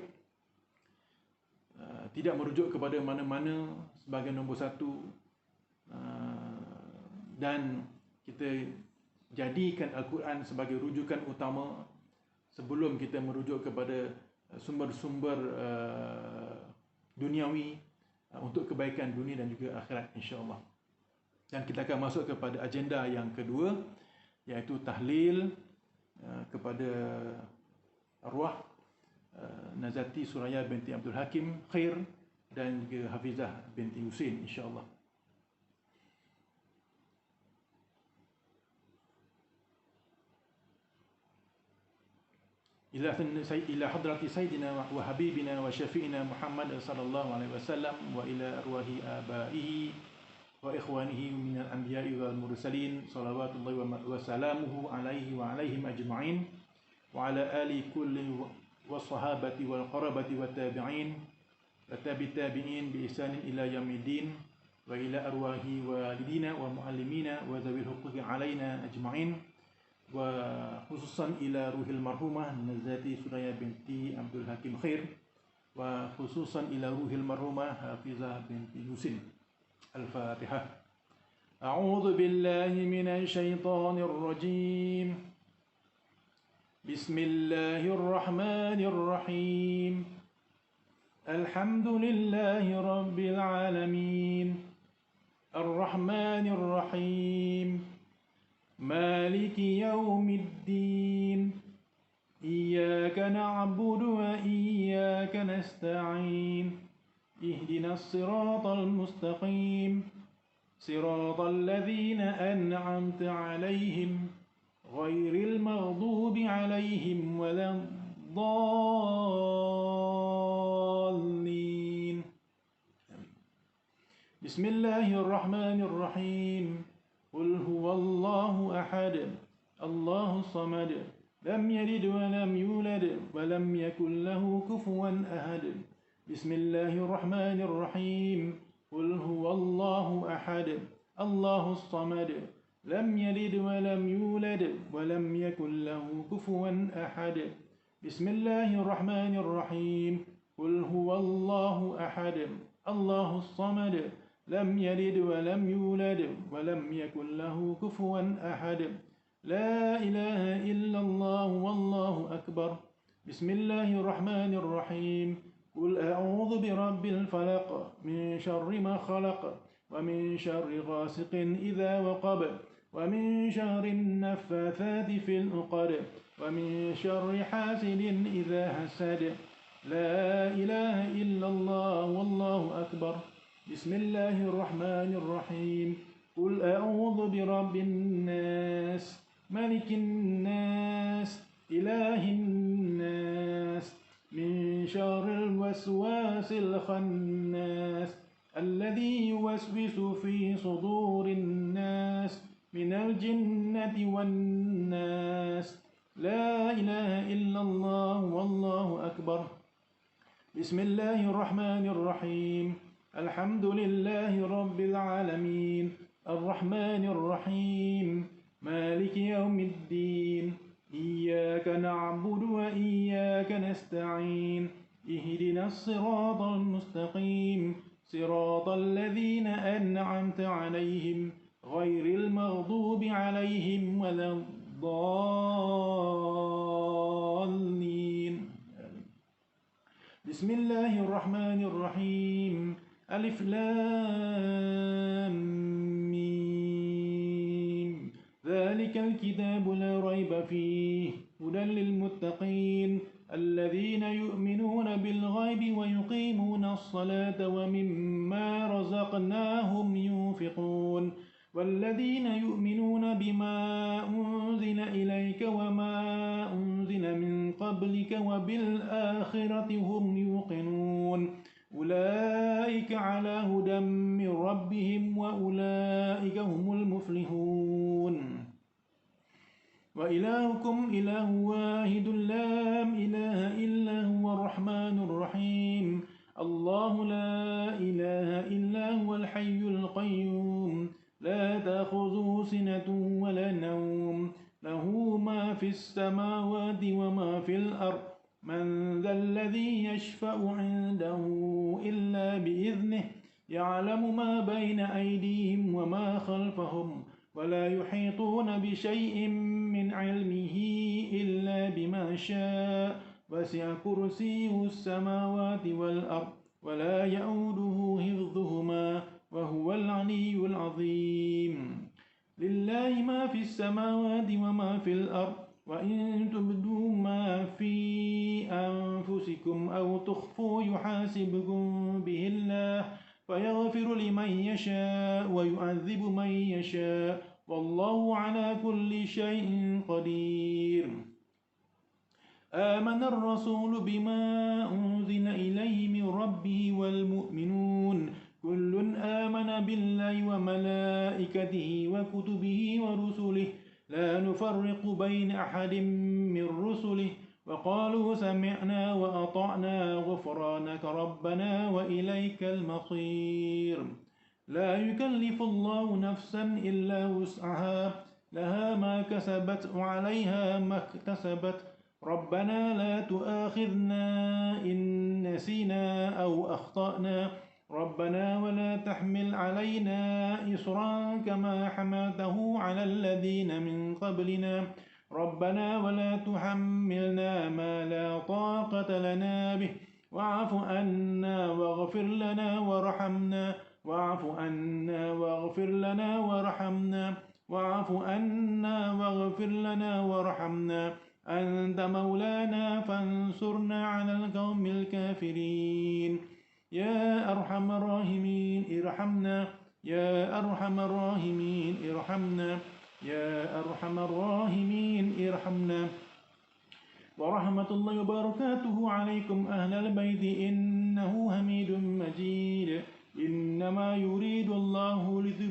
Tidak merujuk kepada mana-mana sebagai nombor satu. Dan kita jadikan Al-Quran sebagai rujukan utama sebelum kita merujuk kepada sumber-sumber duniawi untuk kebaikan dunia dan juga akhirat insya-Allah. Dan kita akan masuk kepada agenda yang kedua, iaitu tahlil kepada arwah Nazati Suraya binti Abdul Hakim Khair dan juga Hafizah binti Husin insya-Allah. إلى حضرة سيدنا وحبيبنا وشفيعنا محمد صلى الله عليه وسلم وإلى أرواح آبائه وإخوانه من الأنبياء والمرسلين صلوات الله وسلامه عليه وعليهم أجمعين وعلى آل كل والصحابة والقرابة والتابعين وتابع التابعين بإحسان إلى يوم الدين وإلى أرواح والدينا ومعلمينا وذوي الحقوق علينا أجمعين وخصوصا إلى روح المرحومة نزاتي سرية بنت عبد الحكيم خير وخصوصا إلى روح المرحومة حافظة بنت يوسف. الفاتحة. أعوذ بالله من الشيطان الرجيم. بسم الله الرحمن الرحيم. الحمد لله رب العالمين الرحمن الرحيم مالك يوم الدين إياك نعبد وإياك نستعين اهدنا الصراط المستقيم صراط الذين أنعمت عليهم غير المغضوب عليهم ولا الضالين. بسم الله الرحمن الرحيم. قل هو الله أحد الله الصمد لم يلد ولم يولد ولم يكن له كفوا أحد بسم الله الرحمن الرحيم قل هو الله أحد الله الصمد لم يلد ولم يولد ولم يكن له كفوا أحد بسم الله الرحمن الرحيم قل هو الله أحد الله الصمد لم يلد ولم يولد ولم يكن له كفوا أحد لا إله إلا الله والله أكبر بسم الله الرحمن الرحيم قل أعوذ برب الفلق من شر ما خلق ومن شر غاسق إذا وقب ومن شر النفاثات في العقد ومن شر حاسد إذا حسد لا إله إلا الله والله أكبر بسم الله الرحمن الرحيم قل أعوذ برب الناس ملك الناس إله الناس من شر الوسواس الخناس الذي يوسوس في صدور الناس من الجنة والناس لا إله إلا الله والله أكبر بسم الله الرحمن الرحيم الحمد لله رب العالمين الرحمن الرحيم مالك يوم الدين إياك نعبد وإياك نستعين اهدنا الصراط المستقيم صراط الذين أنعمت عليهم غير المغضوب عليهم ولا الضالين بسم الله الرحمن الرحيم ألف لام ميم ذلك الكتاب لا ريب فيه هدى للمتقين الذين يؤمنون بالغيب ويقيمون الصلاة ومما رزقناهم ينفقون والذين يؤمنون بما أنزل إليك وما أنزل من قبلك وبالآخرة هم يوقنون أولئك على هدى من ربهم وأولئك هم المفلحون وإلهكم إله واحد لا إله إلا هو الرحمن الرحيم الله لا إله إلا هو الحي القيوم لا تأخذه سنة ولا نوم له ما في السماوات وما في الأرض من ذا الذي يشفع عنده إلا بإذنه يعلم ما بين أيديهم وما خلفهم ولا يحيطون بشيء من علمه إلا بما شاء وسع كرسيه السماوات والأرض ولا يؤوده حفظهما وهو العلي العظيم لله ما في السماوات وما في الأرض وإن تبدوا ما في أنفسكم أو تخفوا يحاسبكم به الله فيغفر لمن يشاء ويعذب من يشاء والله على كل شيء قدير آمن الرسول بما أنزل إليه من ربه والمؤمنون كل آمن بالله وملائكته وكتبه ورسله لا نفرق بين أحد من رسله وقالوا سمعنا وأطعنا غفرانك ربنا وإليك المصير لا يكلف الله نفسا إلا وسعها لها ما كسبت وعليها ما اكتسبت ربنا لا تؤاخذنا إن نسينا أو أخطأنا ربنا ولا تحمل علينا إصرا كما حملته على الذين من قبلنا ربنا ولا تحملنا ما لا طاقة لنا به واعف عنا واغفر لنا وارحمنا واعف عنا واغفر لنا وارحمنا واعف عنا واغفر لنا وارحمنا أنت مولانا فانصرنا على القوم الكافرين يا أرحم الراحمين ارحمنا يا أرحم الراحمين ارحمنا يا أرحم الراحمين ارحمنا ورحمة الله وبركاته عليكم أهل البيت إنه حميد مجيد إنما يريد الله ليذهب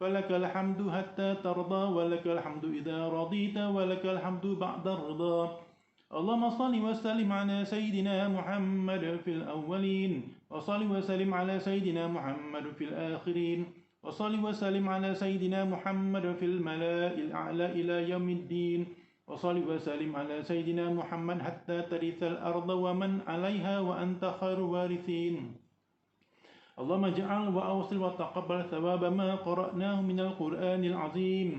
فلك الحمد حتى ترضى ولك الحمد إذا رضيت ولك الحمد بعد الرضا اللهم صل وسلم على سيدنا محمد في الأولين وصل وسلم على سيدنا محمد في الآخرين وصل وسلم على سيدنا محمد في الملاء الأعلى إلى يوم الدين وصل وسلم على سيدنا محمد حتى ترث الأرض ومن عليها وأنت خير وارثين اللهم اجعل وأوصل وتقبل ثواب ما قرأناه من القرآن العظيم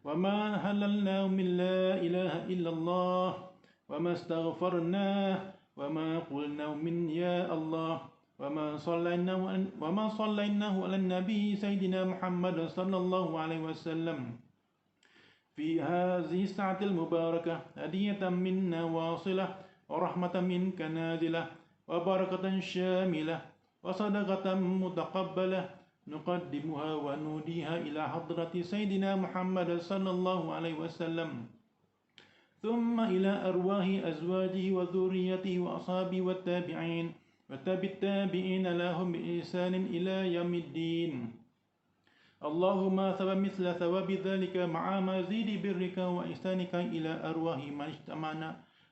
وما هللناه من لا إله إلا الله وما استغفرناه وما قلناه من يا الله وما صليناه على النبي سيدنا محمد صلى الله عليه وسلم في هذه الساعة المباركة هدية منا واصلة ورحمة منك نازلة وبركة شاملة وصدقة متقبلة نقدمها ونوديها إلى حضرة سيدنا محمد صلى الله عليه وسلم ثم إلى أرواح أزواجه وذريته وأصحابه والتابعين التابعين لهم بإحسان إلى يوم الدين اللهم ثواب مثل ثواب ذلك مع مزيد برك وإحسانك إلى أرواح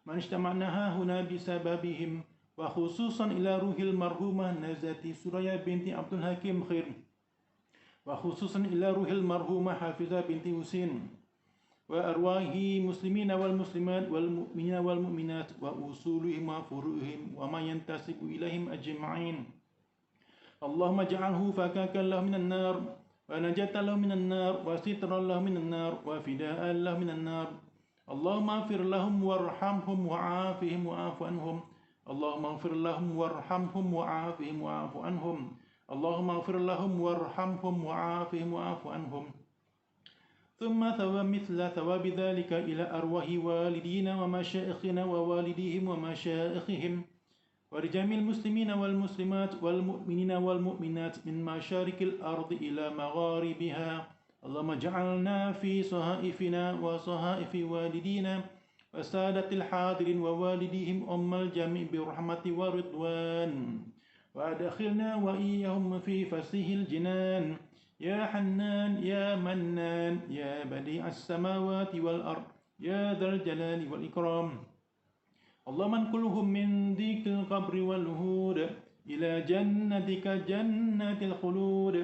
من اجتمعناها هنا بسببهم وخصوصا إلى روح المرحومة نزاتي سوريا بنت عبد الحكيم خير وخصوصا إلى روح المرحومة حافظة بنت حسين وأرواح مسلمين والمسلمات والمؤمنين والمؤمنات وأصولهم وفروعهم وما ينتسب إليهم أجمعين اللهم اجعله فكاكا له من النار ونجاة له من النار وسترا له من النار وفداء له من النار اللهم اغفر لهم وارحمهم وعافهم وعاف عنهم اللهم اغفر لهم وارحمهم وعافهم وعاف عنهم اللهم اغفر لهم وارحمهم وعافهم وعاف عنهم ثم ثواب مثل ثواب ذلك إلى أرواح والدينا ومشائخنا ووالديهم ومشائخهم ولجميع المسلمين والمسلمات والمؤمنين والمؤمنات من مشارق الأرض إلى مغاربها اللهم اجعلنا في صحائفنا وصحائف والدينا وسادة الحاضرين ووالديهم أم الجميع برحمة ورضوان وأدخلنا وإياهم في فسيح الجنان يا حنان يا منان يا بديع السماوات والأرض يا ذا الجلال والإكرام اللهم انقلهم من ضيق القبر والهود إلى جنتك جنة الخلود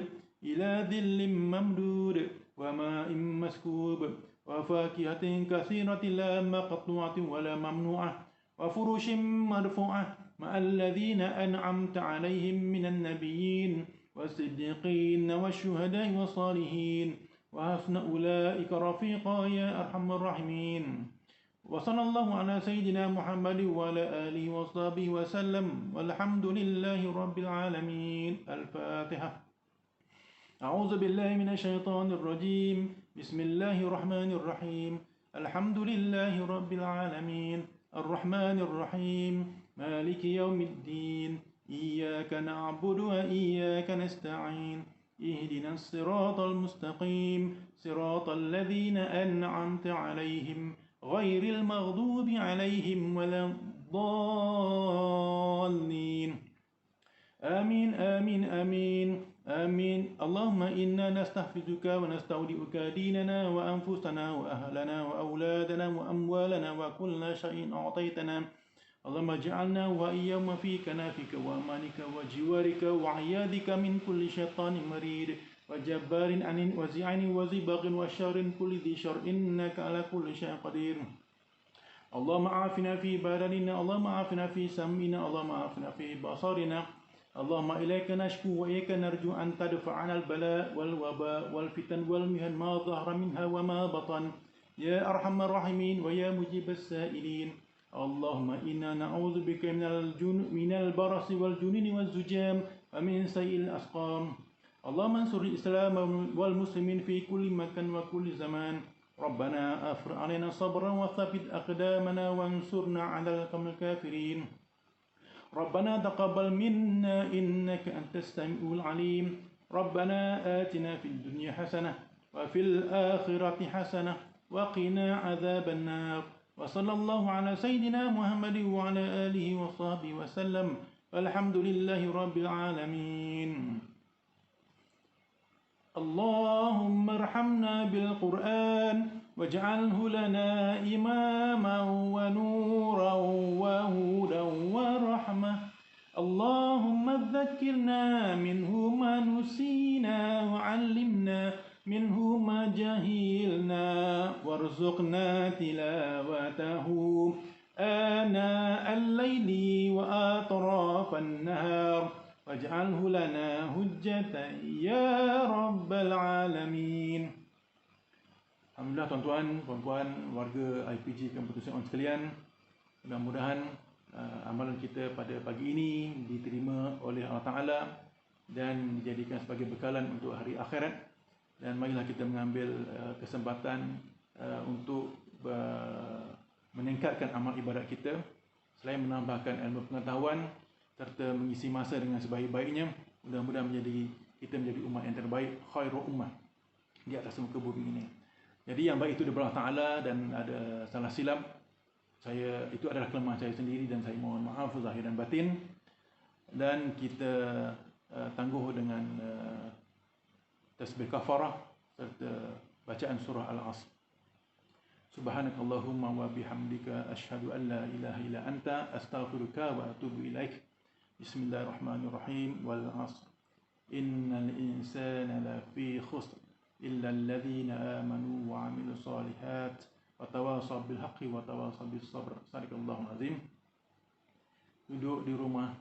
إلى ذل ممدود وماء مسكوب وفاكهة كثيرة لا مقطوعة ولا ممنوعة وفرش مرفوعة مع الذين أنعمت عليهم من النبيين والصديقين والشهداء والصالحين وحسن أولئك رفيقا يا أرحم الراحمين وصلى الله على سيدنا محمد وعلى آله وصحبه وسلم والحمد لله رب العالمين الفاتحة أعوذ بالله من الشيطان الرجيم بسم الله الرحمن الرحيم الحمد لله رب العالمين الرحمن الرحيم مالك يوم الدين إياك نعبد وإياك نستعين اهدنا الصراط المستقيم صراط الذين أنعمت عليهم غير المغضوب عليهم ولا الضالين آمين آمين آمين آمين اللهم إنا نستحفظك ونستودعك ديننا وأنفسنا وأهلنا وأولادنا وأموالنا وكل شيء أعطيتنا اللهم اجعلنا وإياهم في كنافك وأمانك وجوارك وعيادك من كل شيطان مريد وجبار عن وزعن وزبغ وشر كل ذي شر إنك على كل شيء قدير اللهم عافنا في بدننا اللهم عافنا في سمعنا اللهم عافنا في بصرنا اللهم إليك نشكو وإليك نرجو أن تدفع عنا البلاء والوباء والفتن والمهن ما ظهر منها وما بطن يا أرحم الراحمين ويا مجيب السائلين اللهم إنا نعوذ بك من البرص والجنون والزجام ومن سيء الأسقام اللهم انصر الإسلام والمسلمين في كل مكان وكل زمان ربنا أفرغ علينا صبرا وثبت أقدامنا وانصرنا على القوم الكافرين ربنا تقبل منا إنك أنت السميع العليم ربنا آتنا في الدنيا حسنة وفي الآخرة حسنة وقنا عذاب النار وصلى الله على سيدنا محمد وعلى آله وصحبه وسلم والحمد لله رب العالمين اللهم بالقرآن واجعله لنا إماما ونورا وهدى ورحمة اللهم ذكرنا منه ما نسينا وعلمنا منه ما جهلنا وارزقنا تلاوته آناء الليل وأطراف النهار واجعله لنا حجة يا رب العالمين. Alhamdulillah tuan-tuan, puan-puan, warga IPG Kampus St. On sekalian, mudah-mudahan amalan kita pada pagi ini diterima oleh Allah Ta'ala dan dijadikan sebagai bekalan untuk hari akhirat. Dan marilah kita mengambil kesempatan untuk meningkatkan amal ibadat kita, selain menambahkan ilmu pengetahuan serta mengisi masa dengan sebaik-baiknya. Mudah-mudahan kita menjadi umat yang terbaik, khairul ummah di atas muka bumi ini. Jadi yang baik itu daripada Allah Ta'ala, dan ada salah silap itu adalah kelemahan saya sendiri dan saya mohon maaf zahir dan batin. Dan kita tangguh dengan tasbih kafarah serta bacaan surah Al-Asr. Subhanakallahumma wa bihamdika asyhadu an la ilaha illa anta astaghfiruka wa atubu ilaik. Bismillahirrahmanirrahim. Wal 'asr. Innal insana lafi khusr illa alladhina amanu wa 'amilus solihat wa tawasaw bil haqqi wa tawasaw bis sabr. Sadaqallahul azim. Duduk di rumah,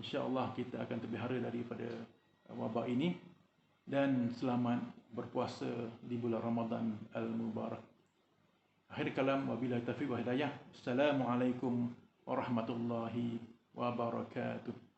insya-Allah kita akan terpelihara daripada wabak ini, dan selamat berpuasa di bulan Ramadan al-Mubarak. Akhir kalam, wabillahi taufiq wa hidayah. Assalamualaikum warahmatullahi wabarakatuh.